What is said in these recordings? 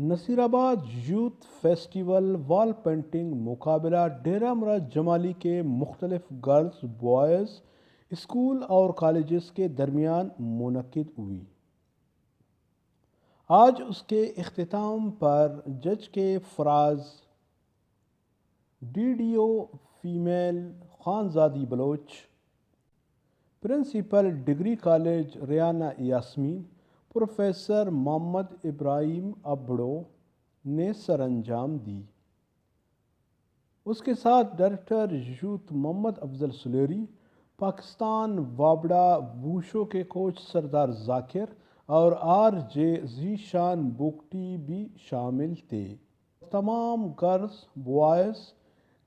نصیر آباد youth festival وال painting مقابلہ ڈیرہ مراد جمالی کے مختلف گرلز بوائز اسکول اور کالجز کے درمیان منعقد ہوئی۔ آج اس کے اختتام پر جج کے فراز DDO female Khanzadi Baloch, principal degree college Riyana Yasmin professor Muhammad Ibrahim Abro نے سر انجام دی۔ اس کے ساتھ ڈائریکٹر یوتھ محمد افضل سلیری، پاکستان وابڈا ووشو کے کوچ سردار ذاکر اور RJ ذیشان بوگٹی بھی شامل تھے۔ تمام گرلز بوائز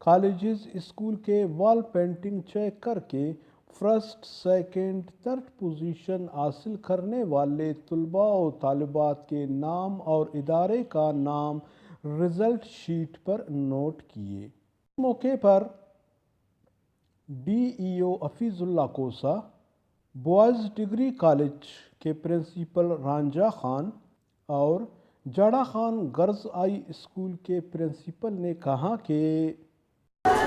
کالجز اسکول کے وال پینٹنگ چیک کر کے فرسٹ، سیکنڈ، تھرڈ پوزیشن حاصل کرنے والے طلباء و طالبات کے نام اور ادارے کا نام رزلٹ شیٹ پر نوٹ کیے۔ اس موقع پر DEO حفیظ اللہ کوسہ، بوائز ڈگری کالج کے پرنسپل رانجھا خان اور جاڑا خان گرلز ہائی اسکول کے پرنسپل نے کہا کہ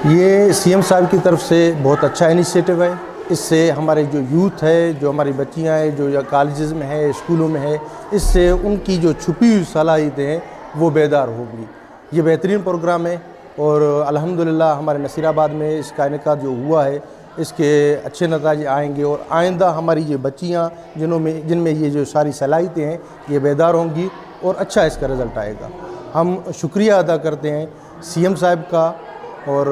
یہ CM صاحب کی طرف سے بہت اچھا انیشیٹو ہے۔ اس سے ہمارے جو یوتھ ہے، جو ہماری بچیاں ہیں، جو کالجز میں ہے، اسکولوں میں ہے، اس سے ان کی جو چھپی ہوئی صلاحیتیں ہیں وہ بیدار ہوگی۔ یہ بہترین پروگرام ہے اور الحمدللہ ہمارے نصیر آباد میں اس کا انعقاد جو ہوا ہے اس کے اچھے نتائج آئیں گے اور آئندہ ہماری یہ بچیاں جن میں یہ جو ساری صلاحیتیں ہیں یہ بیدار ہوں گی اور اچھا اس کا رزلٹ آئے گا۔ ہم شکریہ ادا کرتے ہیں CM صاحب کا اور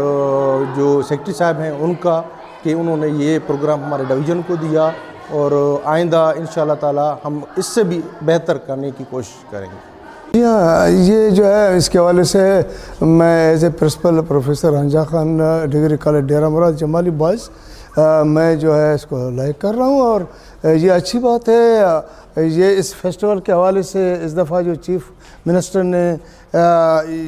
جو سیکرٹری صاحب ہیں ان کا کہ انہوں نے یہ پروگرام ہمارے ڈویژن کو دیا اور آئندہ انشاءاللہ تعالی ہم اس سے بھی بہتر کرنے کی کوشش کریں گے۔ یہ جو ہے اس کے حوالے سے میں as a principle professor Ranjha Khan degree college Dera Murad Jamali boys میں جو ہے اس کو لائک کر رہا ہوں اور یہ اچھی بات ہے۔ یہ اس فیسٹیول کے حوالے سے اس دفعہ جو چیف منسٹر نے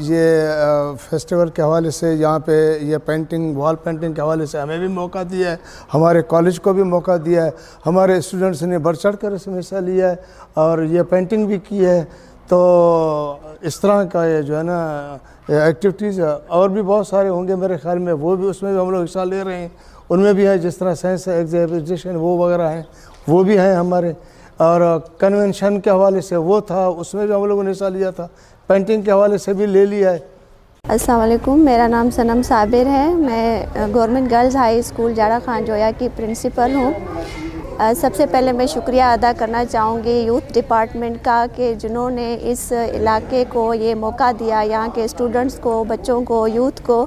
یہ فیسٹیول کے حوالے سے یہاں پہ یہ پینٹنگ وال پینٹنگ کے حوالے سے ہمیں بھی موقع دیا ہے، ہمارے کالج کو بھی موقع دیا ہے، ہمارے اسٹوڈنٹس نے بڑھ چڑھ کر اس میں حصہ لیا ہے اور یہ پینٹنگ بھی کی ہے۔ تو اس طرح کا یہ جو ہے نا ایکٹیویٹیز اور بھی بہت سارے ہوں گے میرے خیال میں، وہ بھی اس میں بھی ہم لوگ حصہ لے رہے ہیں۔ ان میں بھی ہے جس طرح سائنس ایگزیبیشن وہ وغیرہ ہیں وہ بھی ہیں ہمارے، اور کنونشن کے حوالے سے وہ تھا اس میں بھی ہم لوگوں نے حصہ لیا تھا، پینٹنگ کے حوالے سے بھی لے لیا ہے۔ السلام علیکم، میرا نام صنم صابر ہے، میں government girls high school Jara Khan Joya کی پرنسپل ہوں۔ سب سے پہلے میں شکریہ ادا کرنا چاہوں گی یوتھ ڈپارٹمنٹ کا کہ جنہوں نے اس علاقے کو یہ موقع دیا، یہاں کے اسٹوڈنٹس کو، بچوں کو، یوتھ کو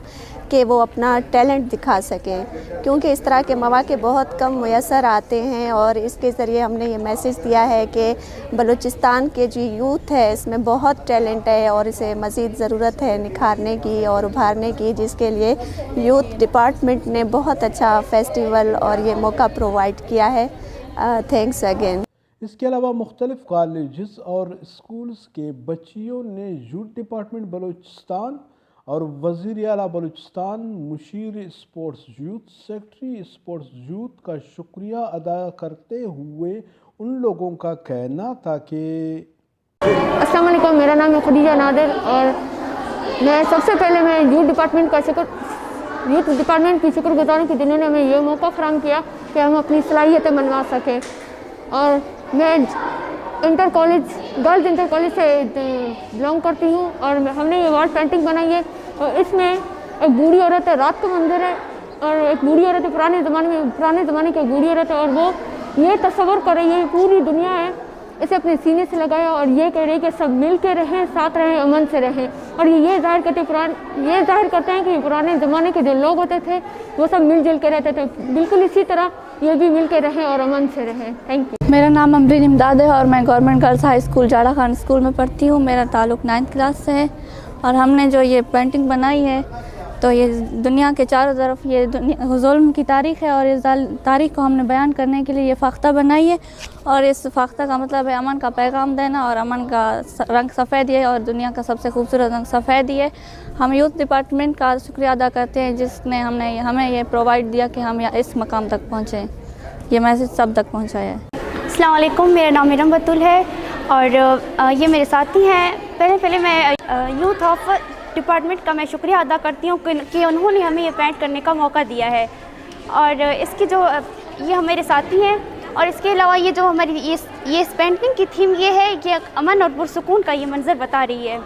کہ وہ اپنا ٹیلنٹ دکھا سکیں، کیونکہ اس طرح کے مواقع بہت کم میسر آتے ہیں اور اس کے ذریعے ہم نے یہ میسیج دیا ہے کہ بلوچستان کے جو یوتھ ہے اس میں بہت ٹیلنٹ ہے اور اسے مزید ضرورت ہے نکھارنے کی اور ابھارنے کی، جس کے لیے یوتھ ڈپارٹمنٹ نے بہت اچھا فیسٹیول اور یہ موقع پرووائڈ کیا ہے۔ Thanks again. اس کے علاوہ مختلف کالجز اور اسکولز کے بچیوں نے یوتھ ڈپارٹمنٹ بلوچستان اور وزیر اعلیٰ بلوچستان، مشیر sports youth, secretary sports youth کا شکریہ ادا کرتے ہوئے ان لوگوں کا کہنا تھا کہ السلام علیکم، میرا نام ہے خدیجہ نادر اور میں سب سے پہلے میں یوتھ ڈپارٹمنٹ کی شکر گزار ہوں کہ جنہوں نے ہمیں یہ موقع فراہم کیا کہ ہم اپنی صلاحیتیں منوا سکیں۔ اور میں گرلز انٹر کالج سے بلانگ کرتی ہوں اور ہم نے یہ وال پینٹنگ بنائی ہے اور اس میں ایک بوڑھی عورت ہے، رات کا منظر ہے اور ایک بوڑھی عورت ہے، پرانے زمانے کی بوڑھی عورت ہے اور وہ یہ تصور کر رہی ہے پوری دنیا ہے اسے اپنے سینے سے لگایا اور یہ کہہ رہی ہے کہ سب مل کے رہیں، ساتھ رہیں، امن سے رہیں، اور یہ ظاہر کرتے ہیں کہ پرانے زمانے کے جو لوگ ہوتے تھے وہ سب مل جل کے رہتے تھے، بالکل اسی طرح یہ بھی مل کے رہیں اور امن سے رہیں۔ Thank you. میرا نام امرین امداد ہے اور میں government girls high school Jara Khan school میں پڑھتی ہوں، میرا تعلق 9th کلاس سے ہے اور ہم نے جو یہ پینٹنگ بنائی ہے تو یہ دنیا کے چاروں طرف یہ ظلم کی تاریخ ہے اور اس تاریخ کو ہم نے بیان کرنے کے لیے یہ فاختہ بنائی ہے اور اس فاختہ کا مطلب ہے امن کا پیغام دینا اور امن کا رنگ سفید ہے اور دنیا کا سب سے خوبصورت رنگ سفید ہی ہے۔ ہم یوتھ ڈپارٹمنٹ کا شکریہ ادا کرتے ہیں جس نے ہمیں یہ پرووائڈ دیا کہ ہم اس مقام تک پہنچیں، یہ میسیج سب تک پہنچایا ہے۔ السلام علیکم، میرا نام ارم بتول ہے اور یہ میرے ساتھی ہیں پہلے میں یوتھ آف ڈپارٹمنٹ کا میں شکریہ ادا کرتی ہوں کہ انہوں نے ہمیں یہ پینٹ کرنے کا موقع دیا ہے. اور اس کی جو یہ ہمارے ساتھی ہیں, اور اس کے علاوہ یہ جو ہماری یہ اس پینٹنگ کی تھیم یہ ہے کہ امن اور پرسکون کا یہ منظر بتا رہی ہے.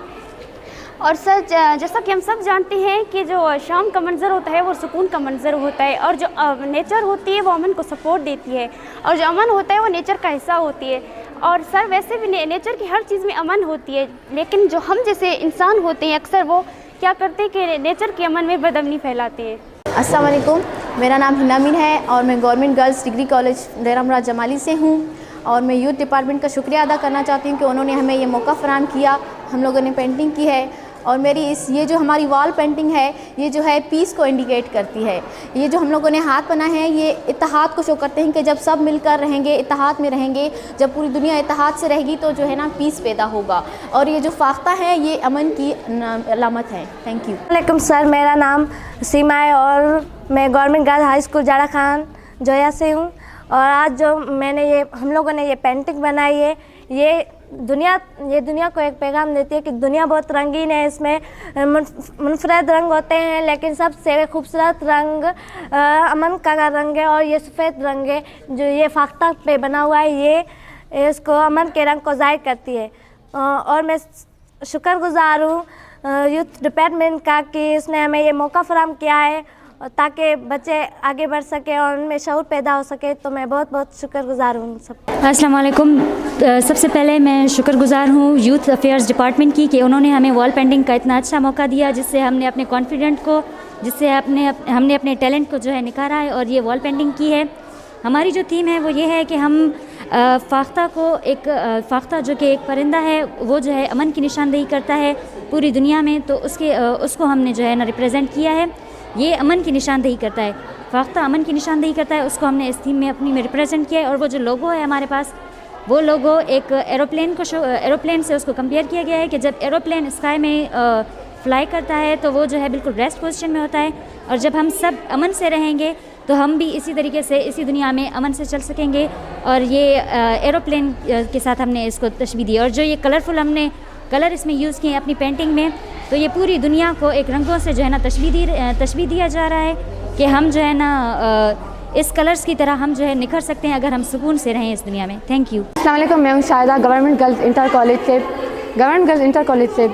اور سر جیسا کہ ہم سب جانتے ہیں کہ جو شام کا منظر ہوتا ہے وہ سکون کا منظر ہوتا ہے, اور جو نیچر ہوتی ہے وہ امن کو سپورٹ دیتی ہے, اور جو امن ہوتا ہے وہ نیچر کا حصہ ہوتی ہے. اور سر ویسے بھی نیچر کی ہر چیز میں امن ہوتی ہے, لیکن جو ہم جیسے انسان ہوتے ہیں اکثر وہ کیا کرتے ہیں کہ نیچر کے امن میں بدامنی پھیلاتے ہیں. السلام علیکم, میرا نام ہنا امین ہے اور میں گورنمنٹ گرلز ڈگری کالج ڈیرہ مراد جمالی سے ہوں. اور میں یوتھ ڈپارٹمنٹ کا شکریہ ادا کرنا چاہتی ہوں کہ انہوں نے ہمیں یہ موقع فراہم کیا. ہم لوگوں نے پینٹنگ کی ہے, اور میری یہ جو ہماری وال پینٹنگ ہے یہ جو ہے پیس کو انڈیکیٹ کرتی ہے. یہ جو ہم لوگوں نے ہاتھ بنا ہے یہ اتحاد کو شو کرتے ہیں کہ جب سب مل کر رہیں گے, اتحاد میں رہیں گے, جب پوری دنیا اتحاد سے رہے گی تو جو ہے نا پیس پیدا ہوگا. اور یہ جو فاختہ ہے یہ امن کی علامت ہے. Thank you. وعلیکم سر, میرا نام سیما ہے اور میں government girls high school Jara Khan Joya سے ہوں. اور آج جو ہم لوگوں نے یہ پینٹنگ بنائی ہے یہ دنیا کو ایک پیغام دیتی ہے کہ دنیا بہت رنگین ہے, اس میں منفرد رنگ ہوتے ہیں لیکن سب سے خوبصورت رنگ امن کا رنگ ہے, اور یہ سفید رنگ ہے جو یہ فاختہ پہ بنا ہوا ہے, یہ اس کو امن کے رنگ کو ظاہر کرتی ہے. اور میں شکر گزار ہوں یوتھ ڈپارٹمنٹ کا کہ اس نے ہمیں یہ موقع فراہم کیا ہے تاکہ بچے آگے بڑھ سکیں اور ان میں شعور پیدا ہو سکے. تو میں بہت بہت شکر گزار ہوں سب. السلام علیکم. سب سے پہلے میں شکر گزار ہوں یوتھ افیئرز ڈپارٹمنٹ کی کہ انہوں نے ہمیں وال پینٹنگ کا اتنا اچھا موقع دیا جس سے ہم نے اپنے کانفیڈنٹ کو, جس سے ہم نے اپنے ٹیلنٹ کو جو ہے نکھارا ہے اور یہ وال پینٹنگ کی ہے. ہماری جو تھیم ہے وہ یہ ہے کہ ہم فاختہ جو کہ ایک پرندہ ہے وہ جو ہے امن کی نشاندہی کرتا ہے پوری دنیا میں, تو اس کو ہم نے جو ہے نا ریپرزینٹ کیا ہے. یہ امن کی نشاندہی کرتا ہے, فاختہ امن کی نشاندہی کرتا ہے, اس کو ہم نے اس تھیم میں اپنی میں ریپرزینٹ کیا ہے. اور وہ جو لوگو ہے ہمارے پاس وہ لوگو ایک ایروپلین سے اس کو کمپیئر کیا گیا ہے کہ جب ایروپلین اسکائی میں فلائی کرتا ہے تو وہ جو ہے بالکل ریسٹ پوزیشن میں ہوتا ہے, اور جب ہم سب امن سے رہیں گے تو ہم بھی اسی طریقے سے اسی دنیا میں امن سے چل سکیں گے. اور یہ ایروپلین کے ساتھ ہم نے اس کو تشبیہ دی. اور جو یہ کلرفل ہم نے کلر اس میں یوز کیے ہیں اپنی پینٹنگ میں, تو یہ پوری دنیا کو ایک رنگوں سے جو ہے نا تشبیہ دیا جا رہا ہے کہ ہم جو ہے نا اس کلرز کی طرح ہم جو ہے نکھر سکتے ہیں اگر ہم سکون سے رہیں اس دنیا میں. Thank you. السلام علیکم, میں ہوں Shahida government girls inter college سے.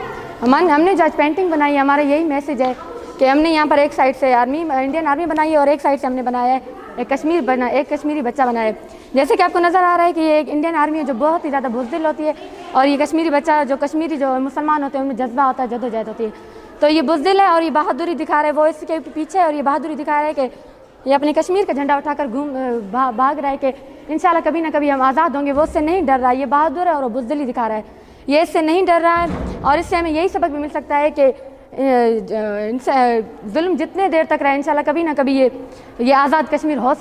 ہم نے جو آج پینٹنگ بنائی ہے ہمارا یہی میسیج ہے کہ ہم نے یہاں پر ایک سائڈ سے انڈین آرمی بنائی ہے اور ایک سائڈ سے ہم نے بنایا ہے ایک کشمیری بچہ بنایا ہے. جیسے کہ آپ کو نظر آ رہا ہے کہ یہ ایک انڈین آرمی ہے جو بہت ہی زیادہ بزدل ہوتی ہے, اور یہ کشمیری بچہ جو مسلمان ہوتے ہیں ان میں جذبہ ہوتا ہے, جدوجہد ہوتی ہے. تو یہ بزدل ہے اور یہ بہادری دکھا رہا ہے, وہ اس کے پیچھے اور یہ بہادری دکھا رہا ہے کہ یہ اپنے کشمیر کا جھنڈا اٹھا کر بھاگ رہا ہے کہ انشاءاللہ کبھی نہ کبھی ہم آزاد ہوں گے. وہ اس سے نہیں ڈر رہا ہے, یہ بہادر ہے اور وہ بزدلی دکھا رہا ہے, یہ اس سے نہیں ڈر رہا ہے. اور اس سے ہمیں یہی سبق بھی مل سکتا ہے کہ ظلم جتنے دیر تک رہے انشاءاللہ کبھی نہ کبھی یہ آزاد کشمیر ہوگا.